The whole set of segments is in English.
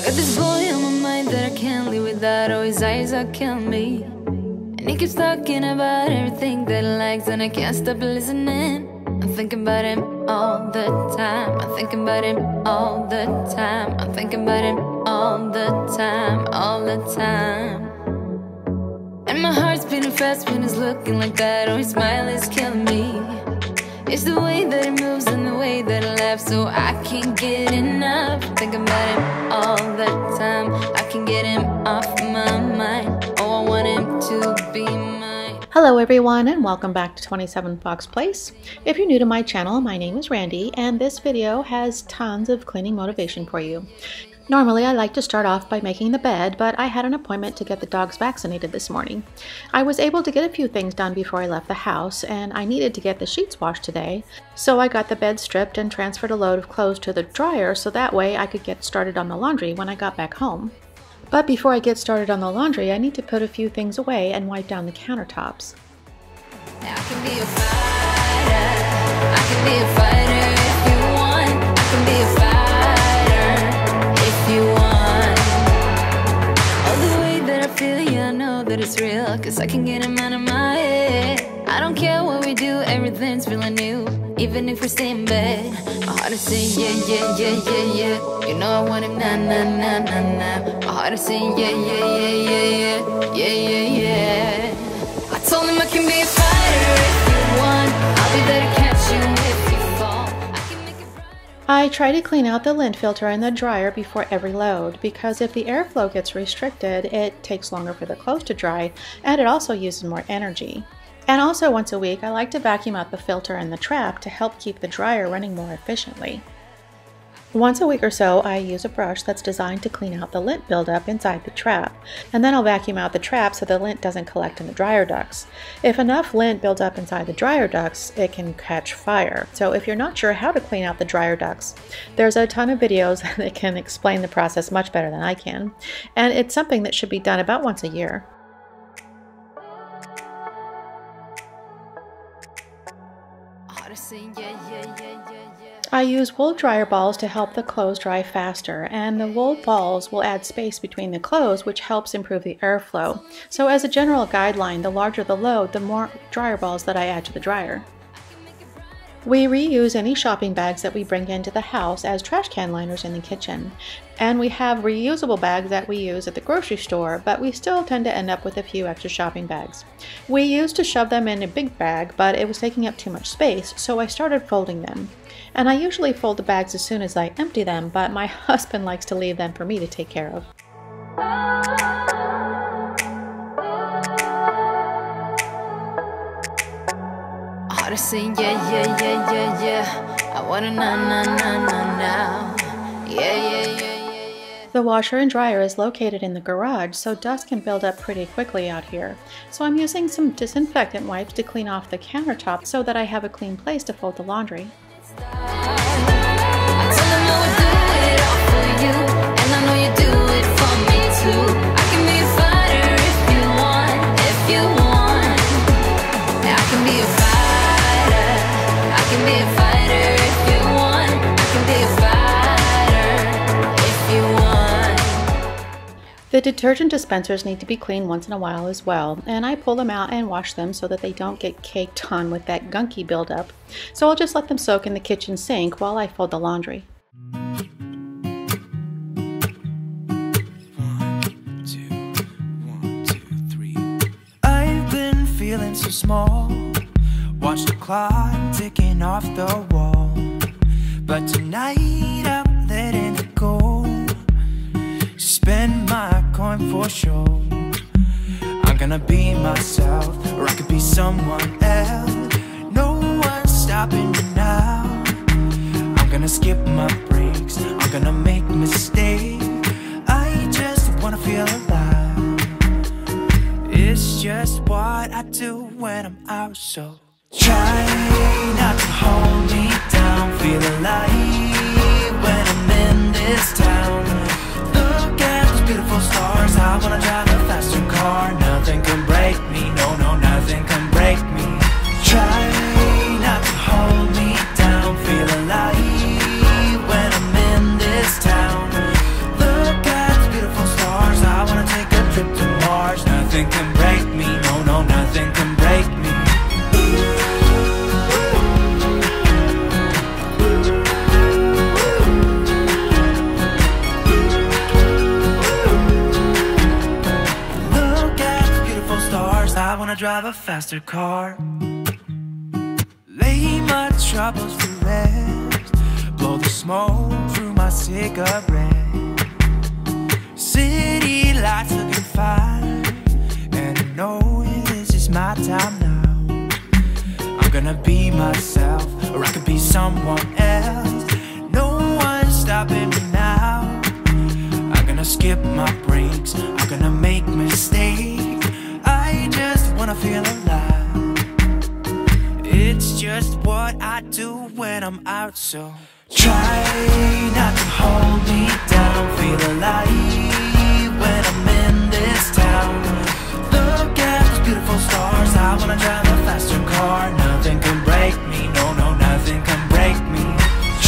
got this boy on my mind that I can't live without. Oh, his eyes are killing me. And he keeps talking about everything that he likes, and I can't stop listening. I'm thinking about him all the time. I'm thinking about him all the time. I'm thinking about him all the time, all the time. And my heart's beating fast when he's looking like that. Oh, his smile is killing me. It's the way that he moves and the way that he laughs, so I can't get enough. I'm thinking about him all the time. I can't get him off my mind. Oh, I want him to be mine. Hello everyone, and welcome back to 27 Fox Place. If you're new to my channel, my name is Randy, and this video has tons of cleaning motivation for you. Normally I like to start off by making the bed, but I had an appointment to get the dogs vaccinated this morning. I was able to get a few things done before I left the house, and I needed to get the sheets washed today, so I got the bed stripped and transferred a load of clothes to the dryer so that way I could get started on the laundry when I got back home. But before I get started on the laundry, I need to put a few things away and wipe down the countertops. I can be a fighter. I can be a fighter if you want. I can be a fighter if you want. All the way that I feel, yeah, I know that it's real, 'cause I can get him out of my head. I don't care what we do, everything's feeling new. Even if we stay in bed, my heart is saying yeah, yeah, yeah, yeah, yeah. You know I want him, nah, nah, nah, nah, nah. My heart is saying yeah, yeah, yeah, yeah, yeah, yeah, yeah, yeah. I told him I can be a fighter if you want. I'll be there to catch you if you fall. I can make it brighter. I try to clean out the lint filter in the dryer before every load, because if the airflow gets restricted, it takes longer for the clothes to dry, and it also uses more energy. And also once a week, I like to vacuum out the filter and the trap to help keep the dryer running more efficiently. Once a week or so, I use a brush that's designed to clean out the lint buildup inside the trap, and then I'll vacuum out the trap so the lint doesn't collect in the dryer ducts. If enough lint builds up inside the dryer ducts, it can catch fire. So if you're not sure how to clean out the dryer ducts, there's a ton of videos that can explain the process much better than I can, and it's something that should be done about once a year. I use wool dryer balls to help the clothes dry faster, and the wool balls will add space between the clothes, which helps improve the airflow. So as a general guideline, the larger the load, the more dryer balls that I add to the dryer. We reuse any shopping bags that we bring into the house as trash can liners in the kitchen. And we have reusable bags that we use at the grocery store, but we still tend to end up with a few extra shopping bags. We used to shove them in a big bag, but it was taking up too much space, so I started folding them. And I usually fold the bags as soon as I empty them, but my husband likes to leave them for me to take care of. Heart is saying yeah, yeah, yeah, yeah, yeah. I wanna na na na na now. Yeah, yeah, yeah, yeah, yeah. The washer and dryer is located in the garage, so dust can build up pretty quickly out here. So I'm using some disinfectant wipes to clean off the countertop so that I have a clean place to fold the laundry. I told him I would do it all for you, and I know you do it for me too. I can be a fighter if you want, if you want. I can be a fighter. I can be a fighter if you want. I can be a fighter if you want. The detergent dispensers need to be cleaned once in a while as well, and I pull them out and wash them so that they don't get caked on with that gunky buildup. So I'll just let them soak in the kitchen sink while I fold the laundry. 1, 2, 3. I've been feeling so small. Watch the clock ticking off the wall. But tonight I'm letting it go. Spend my coin for sure. I'm gonna be myself, or I could be someone else. No one's stopping me now. I'm gonna skip my breaks, I'm gonna make mistakes. I just wanna feel alive. It's just what I do when I'm out, so try not to hold me down. Feel alive when I'm in this town. Look at those beautiful stars. I wanna drive a faster car. Nothing can break me, no, no, nothing can break me. Try not to hold me down. Feel alive when I'm in this town. Look at drive a faster car. Lay my troubles to rest, blow the smoke through my cigarette. City lights looking fine, and I know this is my time now. I'm gonna be myself, or I could be someone else. No one's stopping me now. I'm gonna skip my breaks, I'm gonna make mistakes. I just wanna feel alive. It's just what I do when I'm out, so try not to hold me down. Feel alive when I'm in this town. Look at those beautiful stars. I wanna drive a faster car. Nothing can break me, no, no, nothing can break me.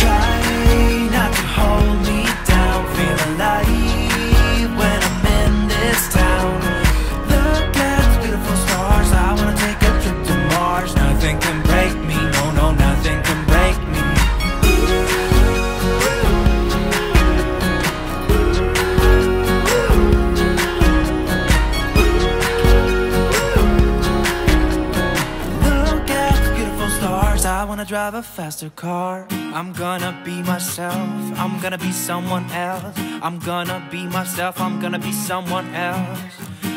Try not to hold me down. Feel alive when I'm in this town. Look at those beautiful stars. I wanna take a trip to Mars. Nothing can break me, no, no, nothing can break me. I wanna drive a faster car. I'm gonna be myself, I'm gonna be someone else. I'm gonna be myself, I'm gonna be someone else.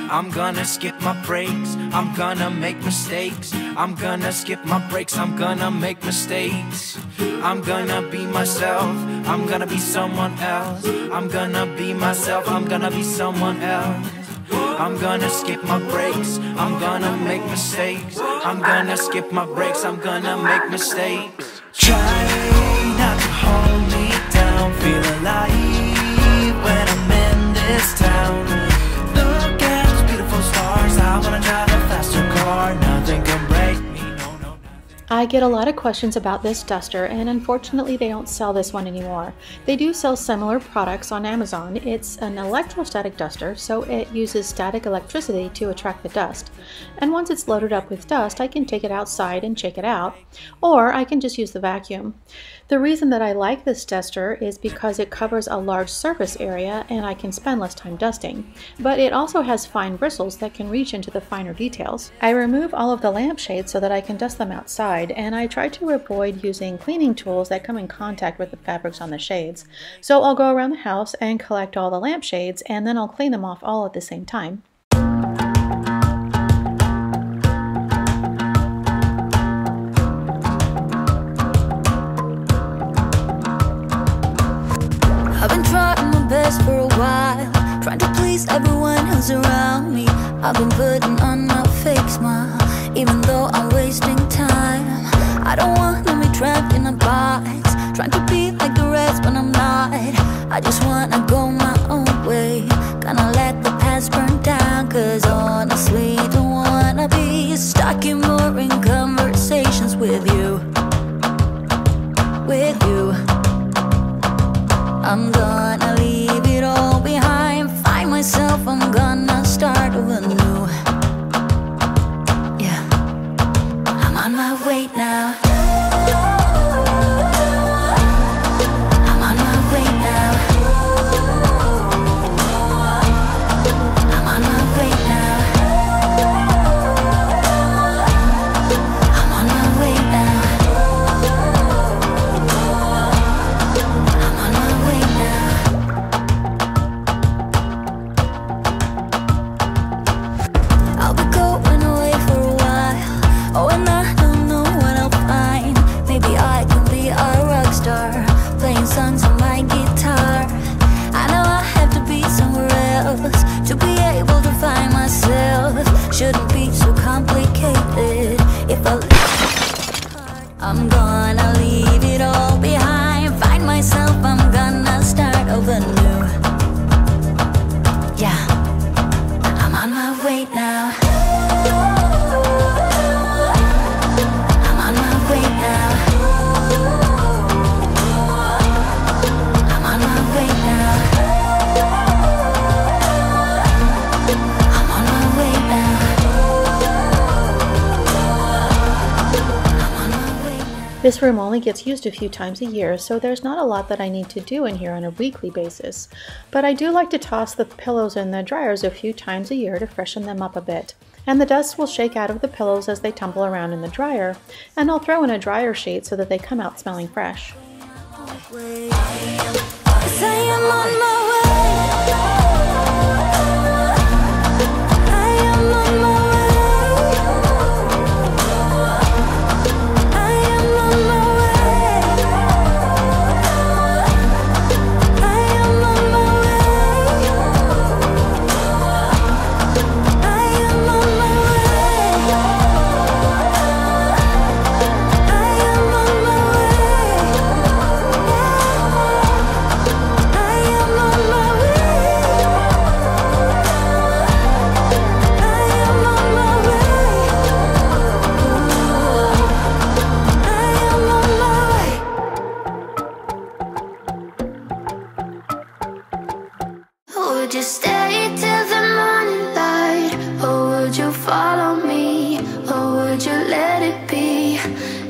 I'm gonna skip my breaks, I'm gonna make mistakes. I'm gonna skip my breaks, I'm gonna make mistakes. I'm gonna be myself, I'm gonna be someone else. I'm gonna be myself, I'm gonna be someone else. I'm gonna skip my breaks, I'm gonna make mistakes. I'm gonna skip my breaks, I'm gonna make mistakes. Try not to hold me down. Feel alive when I'm in this town. Look at those beautiful stars. I wanna drive a faster car. Nothing can break me, no, no, nothing. I get a lot of questions about this duster, and unfortunately they don't sell this one anymore. They do sell similar products on Amazon. It's an electrostatic duster, so it uses static electricity to attract the dust. And once it's loaded up with dust, I can take it outside and shake it out, or I can just use the vacuum. The reason that I like this duster is because it covers a large surface area and I can spend less time dusting. But it also has fine bristles that can reach into the finer details. I remove all of the lampshades so that I can dust them outside, and I try to avoid using cleaning tools that come in contact with the fabrics on the shades. So I'll go around the house and collect all the lampshades, and then I'll clean them off all at the same time. I've been trying my best for a while, trying to please everyone who's around me. I've been putting on a fake smile, even though I'm wasting time. I don't want to be trapped in a box, trying to be like the rest when I'm not. I just wanna go my own way, gonna let the past burn down. Cause honestly, don't wanna be stuck in boring conversations with you. With you, I'm gonna leave it all behind, find myself, I'm gonna start over new. Yeah, I'm on my way now. I'm on my way now. I'm on my way now. I'm on my way now. I'm on my way now. I'll be going away for a while. Oh, and I don't know what I'll find. Maybe I can be a rock star, playing songs on my guitar. I know I have to be somewhere else to be able to find myself. Shouldn't be so complicated if I I'm gonna leave it all behind, find myself, I'm gonna start over new. Yeah, I'm on my way now. I'm on my way now. I'm on my way now. I'm on my way now. I'm on my way now. This room only gets used a few times a year, so there's not a lot that I need to do in here on a weekly basis. But I do like to toss the pillows and the dryers a few times a year to freshen them up a bit. and the dust will shake out of the pillows as they tumble around in the dryer, and I'll throw in a dryer sheet so that they come out smelling fresh. Would you stay till the morning light? Or would you follow me? Or would you let it be?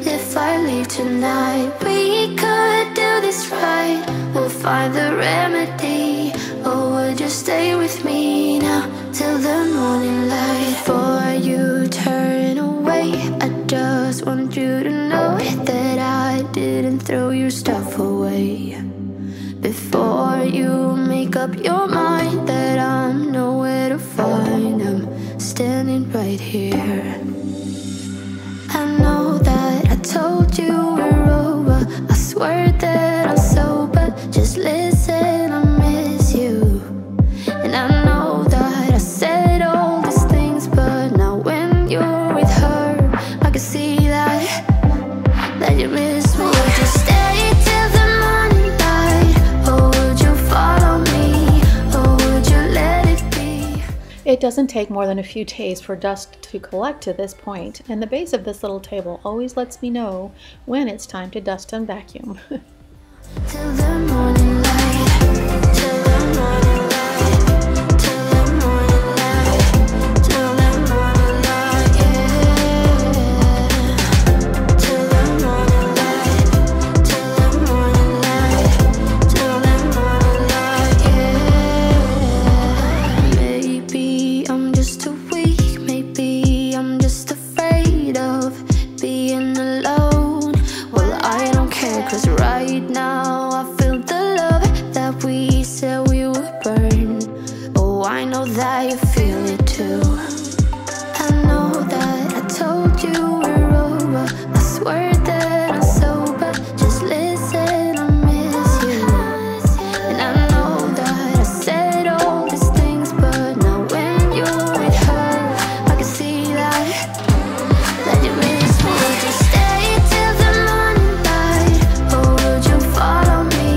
If I leave tonight, we could do this right. We'll find the remedy. Or would you stay with me now till the morning light? Before you turn away, I just want you to know that I didn't throw your stuff away. Before you make up your mind that I'm nowhere to find, I'm standing right here. I know that I told you we're over, I swear that I'm sober. Just listen, I miss you. And I know that I said all these things, but now when you're with her, I can see that you miss me. Would you stay till the morning light? Or would you follow me? Or would you let it be? It doesn't take more than a few days for dust to collect to this point, and the base of this little table always lets me know when it's time to dust and vacuum. Till the morning light, till the morning light, till the morning light, till the morning light, yeah. Till the morning light, till the morning light, till the morning light, yeah. Maybe I'm just too weak, maybe I'm just afraid of being alone. Well, I don't care, 'cause right now I feel the love that we said we would burn. Oh, I know that you feel it too. I know that I told you we're over, I swear that I'm sober. Just listen, I miss you. And I know that I said all these things, but now when you're with her, I can see that you miss me. Would you stay till the morning light? Or would you follow me?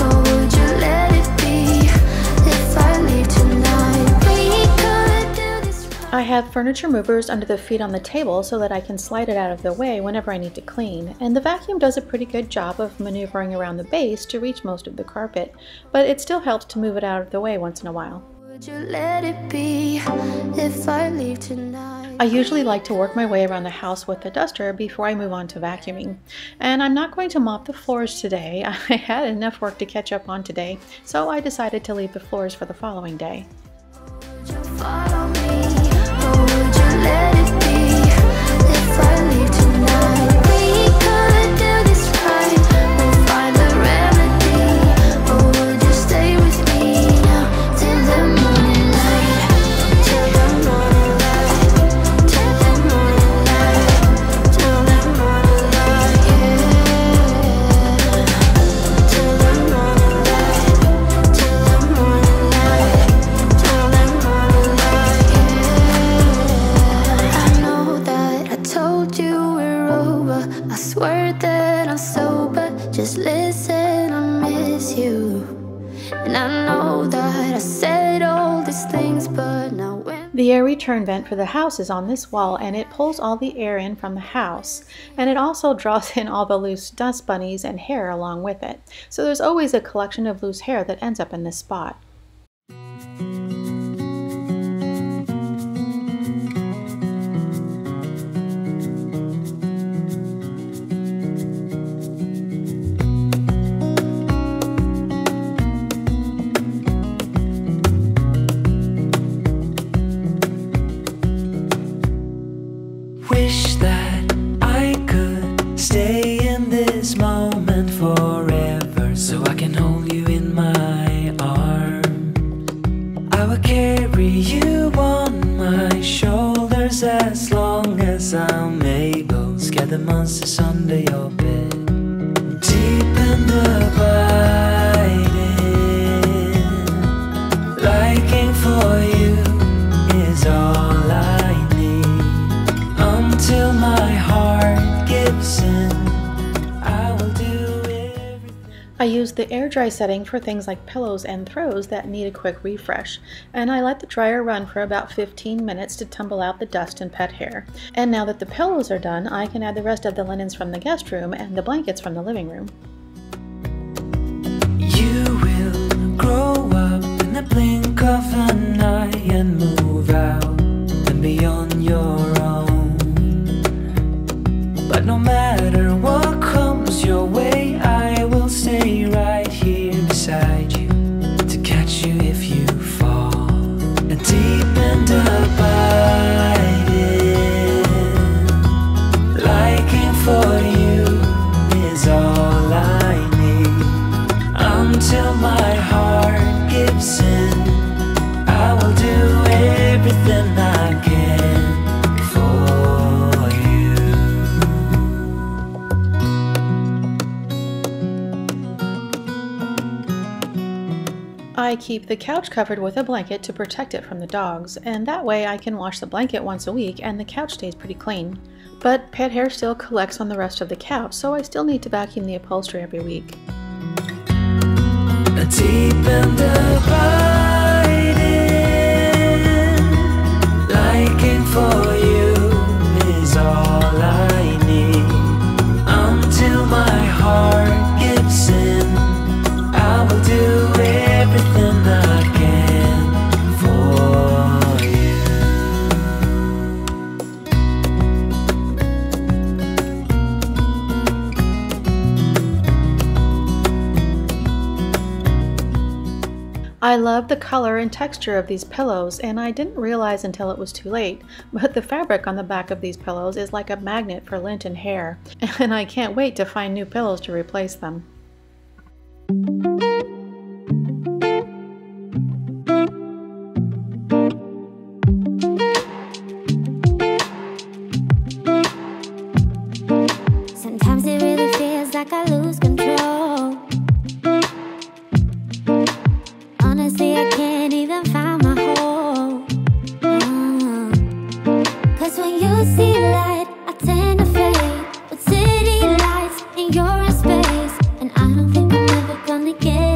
Or would you let it be? If I leave tonight, we could do this right. I have furniture movers under the feet on the table so that I can slide it out of the way whenever I need to clean, and the vacuum does a pretty good job of maneuvering around the base to reach most of the carpet, but it still helps to move it out of the way once in a while. Would you let it be if I leave tonight? I usually like to work my way around the house with the duster before I move on to vacuuming. And I'm not going to mop the floors today. I had enough work to catch up on today, so I decided to leave the floors for the following day. Would you follow me? Or would you let it be if I leave tonight? We could do this right. We'll find the remedy. Or would you stay with me now till the morning light? Till the morning light. Till the morning light. Till the morning light, yeah. Till the morning light. Till the morning light. Till the morning light, yeah. I know that I told you we're over, I swear that I'm sober. Just listen, I miss you. And I know that I said all these things, but now when The air return vent for the house is on this wall, and it pulls all the air in from the house, and it also draws in all the loose dust bunnies and hair along with it. So there's always a collection of loose hair that ends up in this spot. carry you on my shoulders as long as I'm able. Scare the monsters under your bed. Deep and abiding, liking for you is all I need. Until my heart gives in, I will do everything. I use the air dry setting for things like pillows and throws that need a quick refresh, and I let the dryer run for about 15 minutes to tumble out the dust and pet hair. And now that the pillows are done, I can add the rest of the linens from the guest room and the blankets from the living room. You will grow up in the blink of an eye and move out and be on your own. But no matter what comes your way, I will stay right here beside you to catch you if you fall. And deep and abiding, liking for you is all I need. Until my heart gives in, I will do everything I can for you. I keep the couch covered with a blanket to protect it from the dogs, and that way I can wash the blanket once a week and the couch stays pretty clean. But pet hair still collects on the rest of the couch, so I still need to vacuum the upholstery every week. Deep and abiding, liking for you is all I need. Until my heart gives in, I will do everything I can for you. I love the color and texture of these pillows, and I didn't realize until it was too late, but the fabric on the back of these pillows is like a magnet for lint and hair, and I can't wait to find new pillows to replace them. Sometimes it really feels like I lose control. Honestly, I can't even find my hole. Cause when you see light, I tend to fade. With city lights and you're in space, and I don't think I'm ever gonna get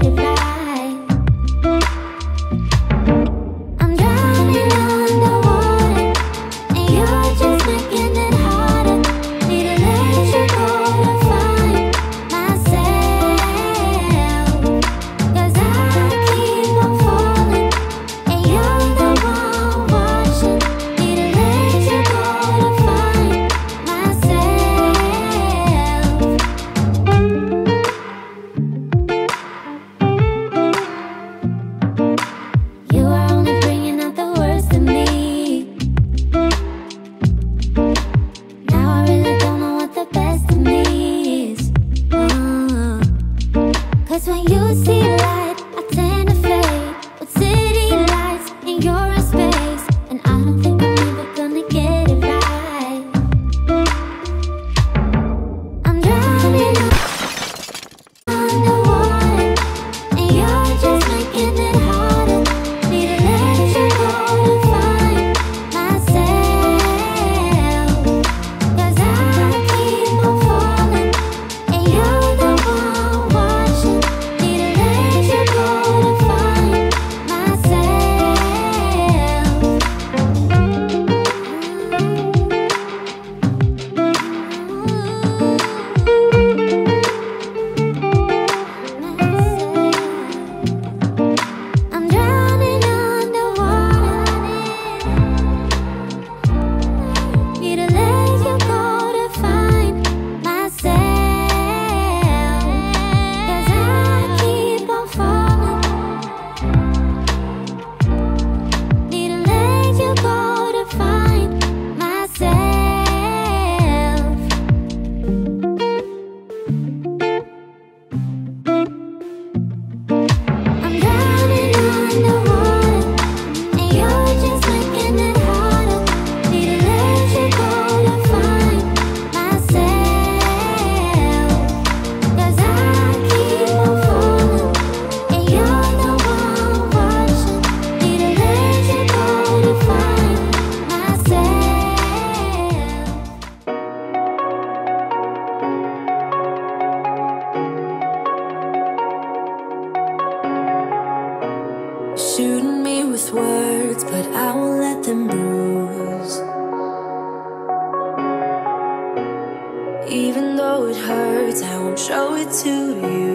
Even though it hurts, I won't show it to you.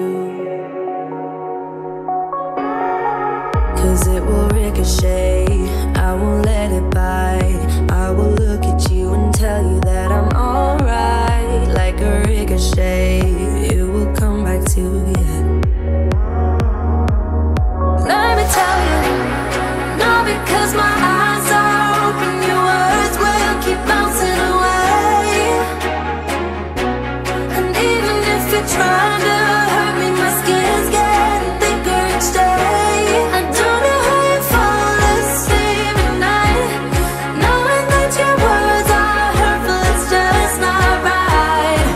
'Cause it will ricochet, I won't let it bite. I will look at you and tell you that I'm alright. Like a ricochet, it will come back to you. Let me tell you, not because my eyes are open, your words will keep bouncing away. And even if you're trying to hurt me, my skin's getting thicker each day. I don't know how you fall asleep at night, knowing that your words are hurtful, it's just not right.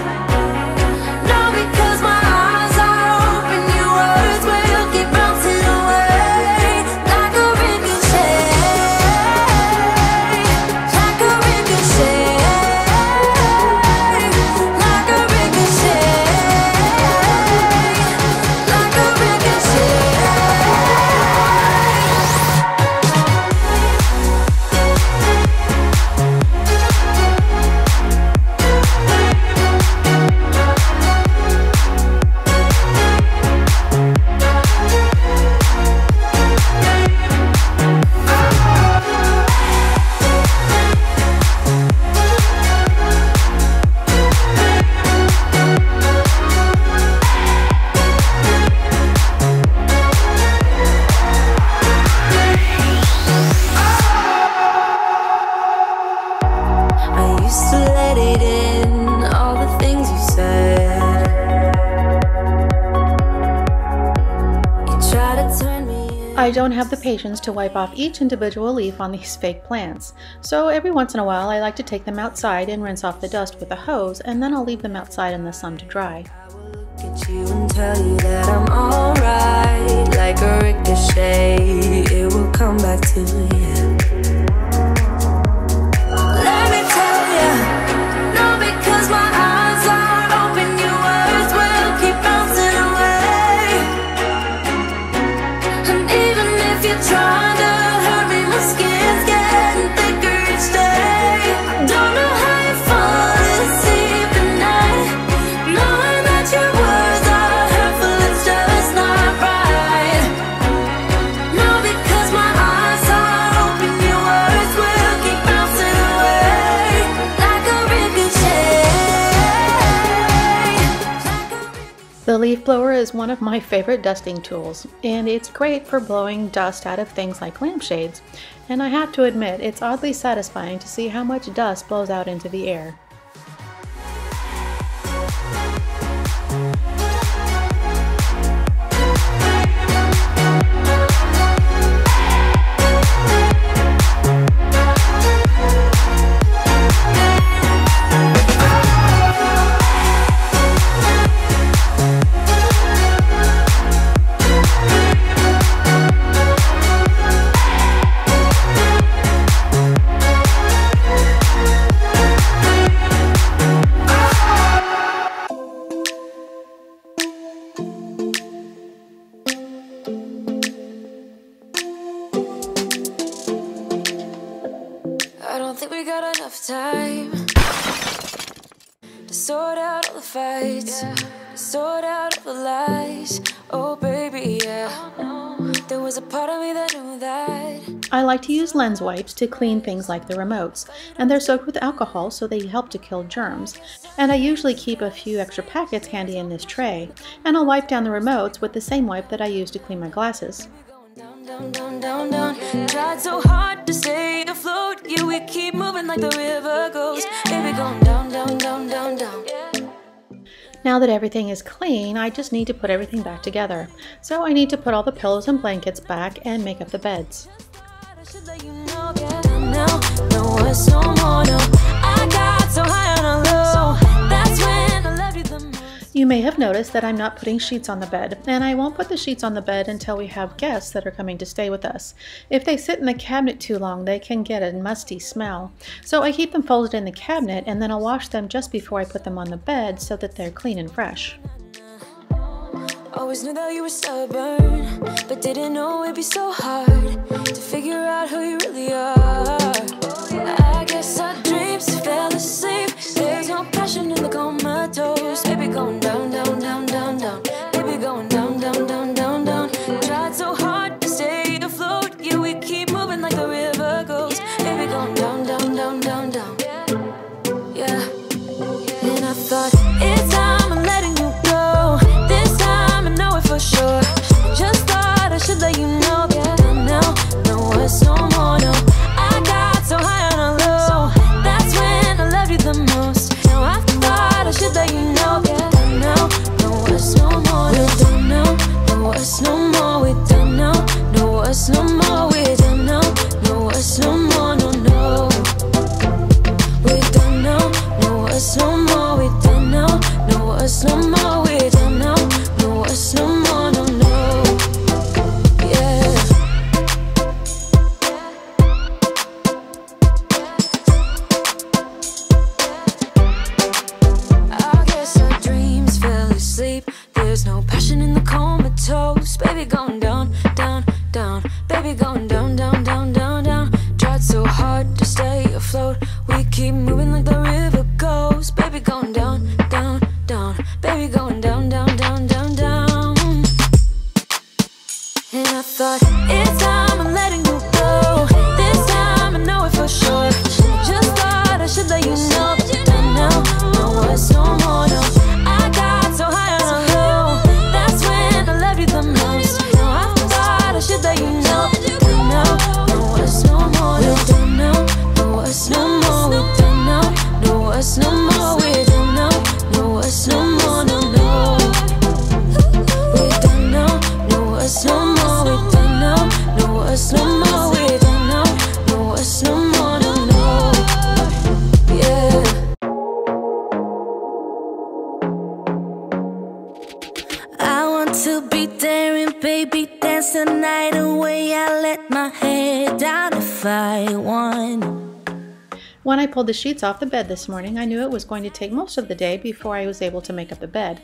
No, because my eyes are open, your words will keep bouncing away. Like a ricochet, like a ricochet, like a ricochet, like a ricochet. I used to let it in, all the things you said. You try to turn me in. I don't have the patience to wipe off each individual leaf on these fake plants, so every once in a while I like to take them outside and rinse off the dust with a hose, and then I'll leave them outside in the sun to dry. Look at you and tell you that I'm alright. Like a ricochet, it will come back to you. Let me tell you, no, because my eyes are open, your words will keep bouncing away. And even if you're trying to hurt me, my skin's getting thicker each day. Don't know how you fall asleep at night, knowing that your words are hurtful, it's just not right. No, because my eyes are open, your words will keep bouncing away. Like a ricochet, The leaf blower is one of my favorite dusting tools, and it's great for blowing dust out of things like lampshades. And I have to admit, it's oddly satisfying to see how much dust blows out into the air. I don't think we got enough time to sort out all the fights, to sort out all the lies. Oh baby, yeah. There was a part of me that knew that. I like to use lens wipes to clean things like the remotes, and they're soaked with alcohol so they help to kill germs. And I usually keep a few extra packets handy in this tray, and I'll wipe down the remotes with the same wipe that I use to clean my glasses. Down, down, down, down, down. Tried so hard to stay afloat. Yeah, we keep moving like the river goes. Baby, going down, down, down, down, down. Now that everything is clean, I just need to put everything back together. So I need to put all the pillows and blankets back and make up the beds. I should let you know, now, no words no more, no. I got so high on a low. That's when I love you the most. You may have noticed that I'm not putting sheets on the bed, and I won't put the sheets on the bed until we have guests that are coming to stay with us. If they sit in the cabinet too long, they can get a musty smell. So I keep them folded in the cabinet, and then I'll wash them just before I put them on the bed so that they're clean and fresh. Always knew that you were stubborn, but didn't know it'd be so hard to figure out who you really are. I guess our dreams fell asleep. There's no passion in the coma. let you know. We don't know, no us no more. We don't know, no us no more. We don't know, no us no more. We don't know, no us no more. No, no. We don't know, no us no more. We don't know, no us no more. We don't know, no us no more. No, no. Yeah. I guess our dreams fell asleep. There's no passion in the comatose. Baby going down, down, down. Baby going down, down, down, down, down. Tried so hard to stay afloat. We keep moving like the river goes. Baby going down, down, down. Baby going down, down, down, down, down. And I thought, it's time I'm letting you go. This time I know it for sure. Just thought I should let you know. And now, no us no more, no. I got so high on a low. That's when I loved you the most. Now I thought I should let you know. And now, no us no more, no. We don't know, no us no more. We don't know, no us no more. We don't know, no us no more, no, no. We don't know, no us no more. We don't know, no us no more. We don't know, no us no more, no, no. Yeah. I want to be there and baby dance the night away. I let my head down if I won. When I pulled the sheets off the bed this morning, I knew it was going to take most of the day before I was able to make up the bed.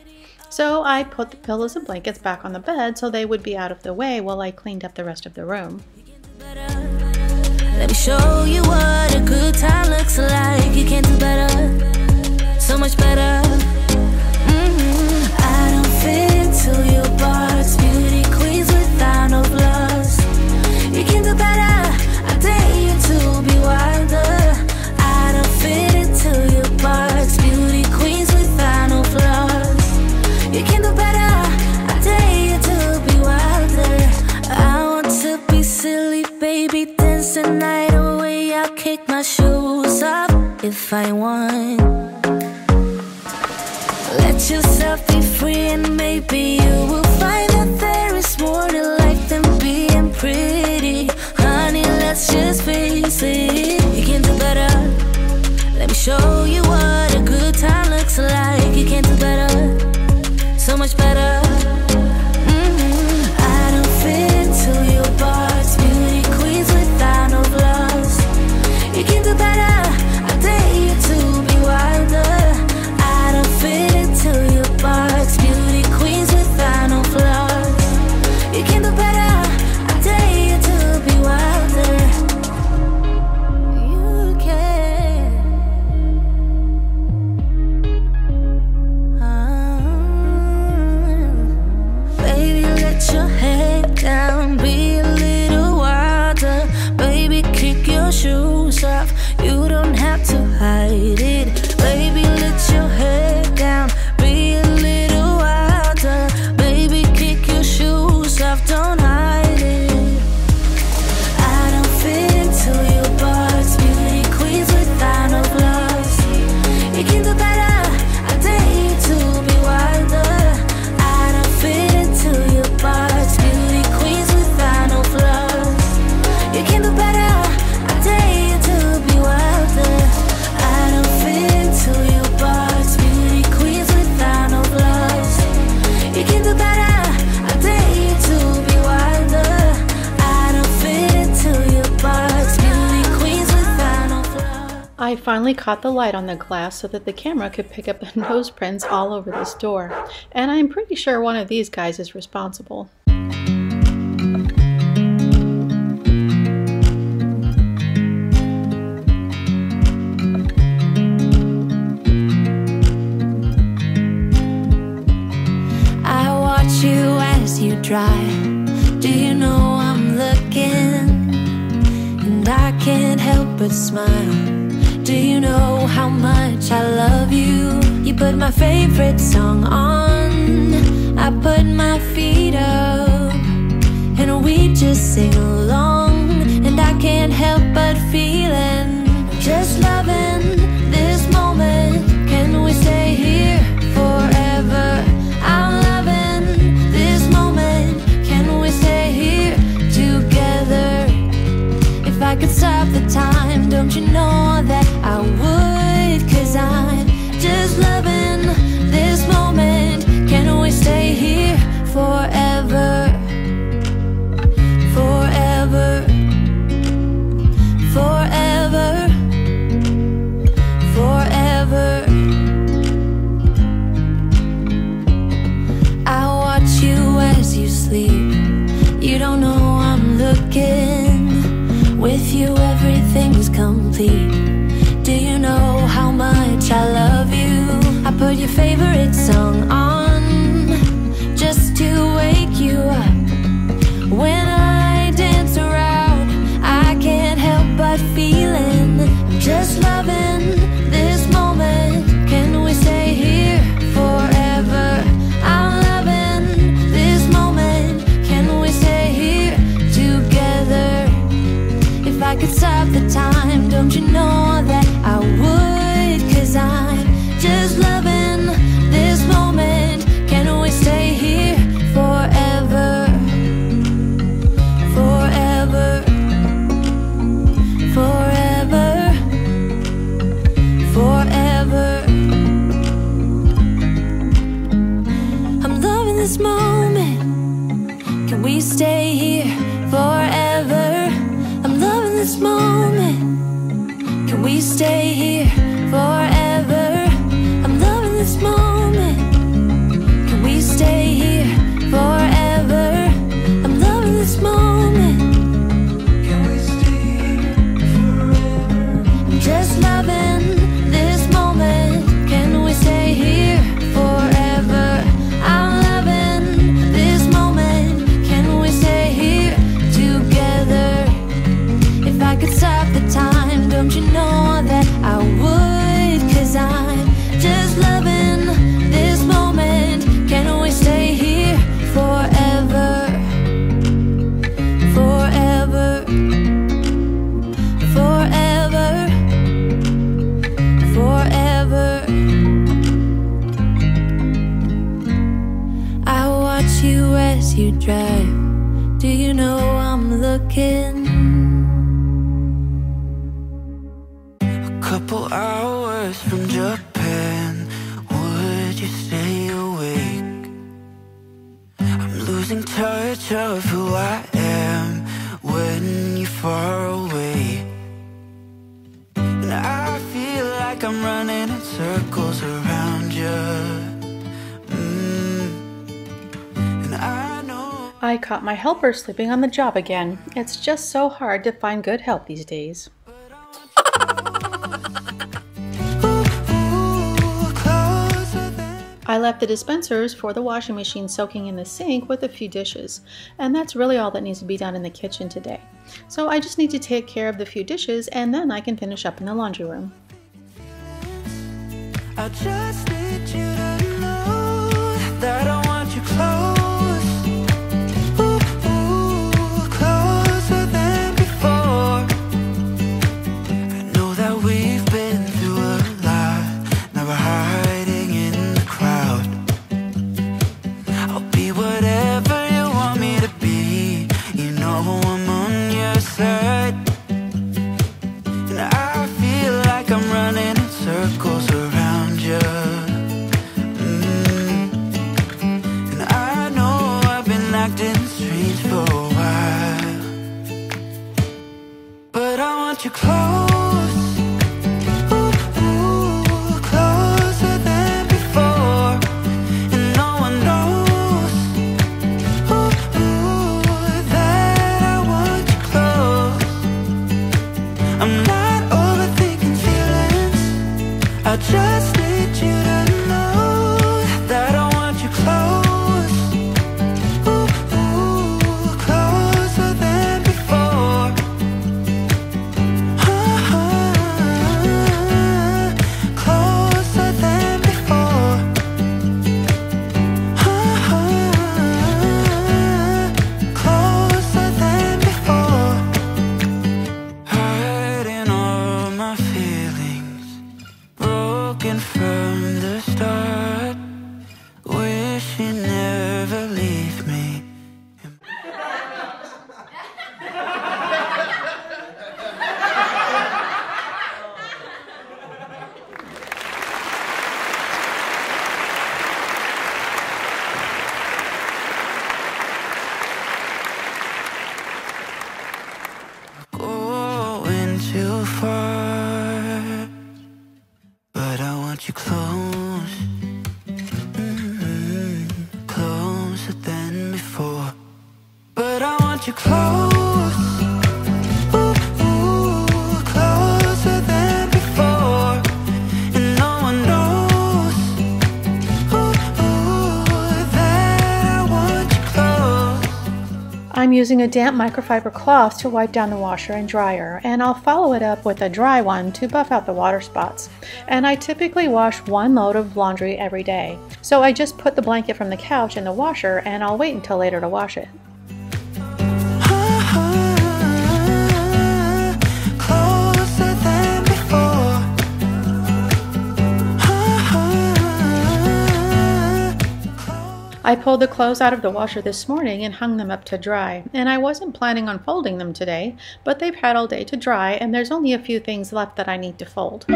So I put the pillows and blankets back on the bed so they would be out of the way while I cleaned up the rest of the room. Let me show you what a good time looks like. You can't do better, so much better. I don't fit into your box. Beauty queens without no flaws. You can do better, I dare you to be wilder. I don't fit into your box. Beauty queens without no flaws. You can do better, I dare you to be wilder. I want to be silly, baby, dance the night away. I'll kick my shoes off if I want. Let yourself be free and maybe you will find that there is more to life than being pretty. Honey, let's just face it, you can do better. Let me show you what a good time looks like. You can do better, so much better. I don't fit into your box. Beauty queens without no flaws. You can do better, I dare you to be wilder. I don't fit into your box. Beauty queens without no flaws. You can do better, I dare you to be wilder. You can. Baby, let your head down, be a little wilder. Baby, kick your shoes off, you don't have to hide it. Baby, let your head down, be a little wilder. Baby, kick your shoes off, don't hide it. I don't fit into your box. Beauty queens without no flaws. You can do better, I dare you to be wilder. I don't fit into your box. Beauty queens without no flaws. You can do better, I dare you to be wilder. I don't fit into your box. Beauty queens without no flaws. You can do better, I dare you to be wilder. I don't fit into your box. Beauty queens without no flaws. I finally caught the light on the glass so that the camera could pick up the nose prints all over this door. And I'm pretty sure one of these guys is responsible. I watch you as you drive. Do you know I'm looking? And I can't help but smile. Do you know how much I love you? You put my favorite song on. I put my feet up and we just sing along. And I can't help but feeling, just loving this moment. Can we stay here feet. Do you know how much I love you? I put your favorite song on just to wake you up. When I dance around, I can't help but feeling I'm just loving this moment. Can we stay here forever? I'm loving this moment. Can we stay here together? If I could stop the time, don't you know that I would? 'Cause I'm just loving this moment. Can we stay here forever? Forever. Forever. Forever. I'm loving this moment. Can we stay here forever? I'm loving this moment. Can we stay here forever? I'm loving this moment. Can we stay here forever? I'm loving this moment. Can we stay here forever? I'm just loving this moment. Can we stay here forever? I'm loving this moment. Can we stay here together? If I could stop the time, don't you know that I would? 'Cause I'm just loving this moment. Can we stay here forever? Forever. Forever. Forever. I watch you as you drive. Do you know I'm looking? Couple hours from Japan, would you stay awake? I'm losing touch of who I am when you're far away. And I feel like I'm running in circles around you. And I know I caught my helper sleeping on the job again. It's just so hard to find good help these days. I left the dispensers for the washing machine soaking in the sink with a few dishes, and that's really all that needs to be done in the kitchen today. So I just need to take care of the few dishes and then I can finish up in the laundry room. I just need you to know that I want you close. Ooh, closer than before. I know that we've been through a lot. Now we're hiding in the crowd. I'll be whatever you want me to be. You know I'm on your side. And I feel like I'm running in circles around you. And I know I've been acting strange for a while, but I want you close. Ooh, closer than before. And no one knows that I want you close. I'm not overthinking feelings. I just need you to know that I want you close. Ooh, closer than before. Closer than before. Closer than before. Hiding all my feelings, broken from the start. Wish you never leave me. Going too far, but I want you close. Closer than before. But I want you close. Ooh, closer I'm using a damp microfiber cloth to wipe down the washer and dryer, and I'll follow it up with a dry one to buff out the water spots. And I typically wash 1 load of laundry every day, so I just put the blanket from the couch in the washer and I'll wait until later to wash it. I pulled the clothes out of the washer this morning and hung them up to dry, and I wasn't planning on folding them today, but they've had all day to dry and there's only a few things left that I need to fold.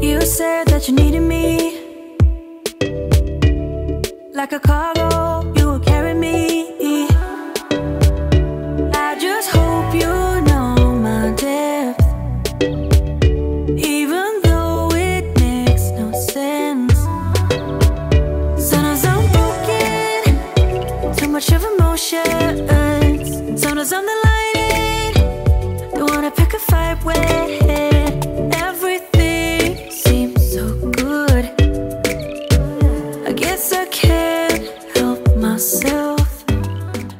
You said that you needed me, like a cargo, you will carry me. I just hope you know my depth, even though it makes no sense. Sometimes I'm broken, too much of emotions. Sometimes I'm the lightning, don't wanna pick a fight with. Everything seems so good, I guess I can't help myself.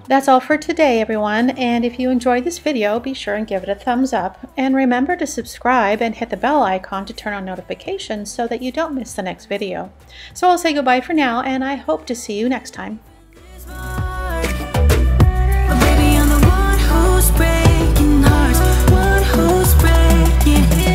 That's all for today, everyone, and if you enjoyed this video, be sure and give it a thumbs up, and remember to subscribe and hit the bell icon to turn on notifications so that you don't miss the next video. So I'll say goodbye for now, and I hope to see you next time. Baby, I'm the one who's breaking hearts, one who's breaking